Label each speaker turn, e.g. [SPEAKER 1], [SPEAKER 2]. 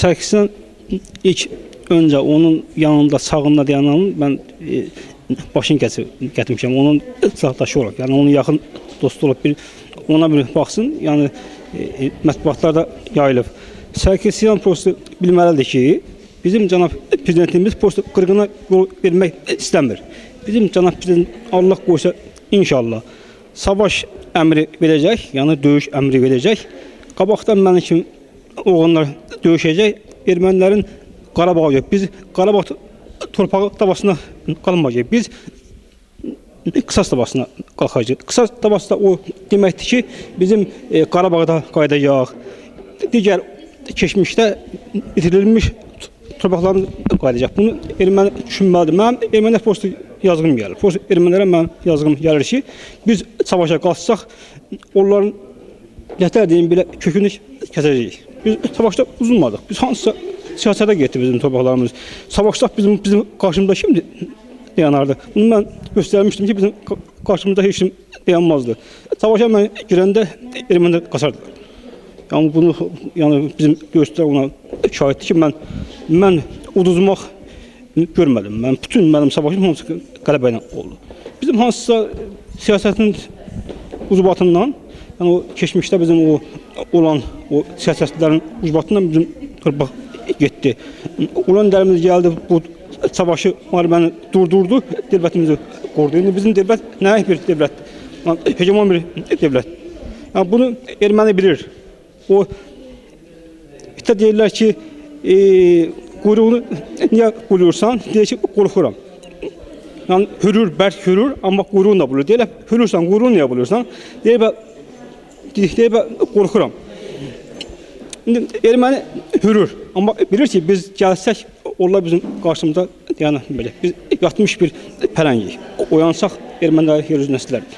[SPEAKER 1] Sərkisdən ilk öncə onun yanında, sağında dayananın mən başını gətirmişəm. Onun sağdaşı olub, yəni onun yaxın dostu olub, ona bir baxsın, yəni mətbuatlarda yayılıb. Sərkisyan prosto bilməlidir ki, bizim cənab prezidentimiz prosto qırğına yol vermək istəmir. Bizim cənab prezident Allah qoysa inşallah savaş əmri verəcək, yəni döyüş əmri verəcək. Qabaqdan mənim kimi oğlanlar döyüşəcək, ermənilərin Qarabağa yox. Biz Qarabağ torpağı davasına qalmayacaq. Biz Qısas davasına qalxacaq. Qısas davası da o deməkdir ki, bizim Qarabağda qayıdacaq. Digər keçmişdə bitirilmiş torpaqlarımız qayıdacaq. Bunu erməni düşünməlidir. Mənim ermənilər postu yazğım gəlir. Ermənilərə mənim yazğım gəlir ki, biz savaşa qalsaq, onların yətər deyim belə kökünü kəsəcəyik. Biz savaşda uzunmadıq. Biz hansısa siyasətə getdi bizim torpaqlarımız. Savaşda bizim qarşımızda kimdir dayanardı? Bunu mən göstərmişdim ki, bizim qarşımızda heç kim dayanmazdı. Savaşa mən girəndə ermənilər qaçardılar. Yəni bunu bizim göstər ona şahiddir ki, mən uduzmaq görmədim. Bütün mənim savaşım hamısı qələbə ilə oldu. Bizim hansısa siyasətin ucbatından, yəni o keçmişdə bizim olan o siyasətçilərin ucbatından bizim torpaq getdi. Olan dərimiz gəldi, bu savaşı müharibəni durdurdu, devlətimizi qorudu. İndi bizim devlət nəyə bir devlətdir? Hegemon bir devlət. Yəni bunu erməni bilir. O işte deyirlər ki, quyruğunu niyə qulursan? Deyir ki, qorxuram. Yəni hürür, bərk hürür, amma quyruğunu da bulur. Deyirlər, hürürsən, quyruğunu niyə bulursan? Deyirlər, qorxuram. İndi erməni hürür, amma bilir ki, biz gəlsək, onlar bizim qarşımıza dayanır. Biz yatmış bir pələngik. Oyansaq, erməniləri yer üzünə silərdik.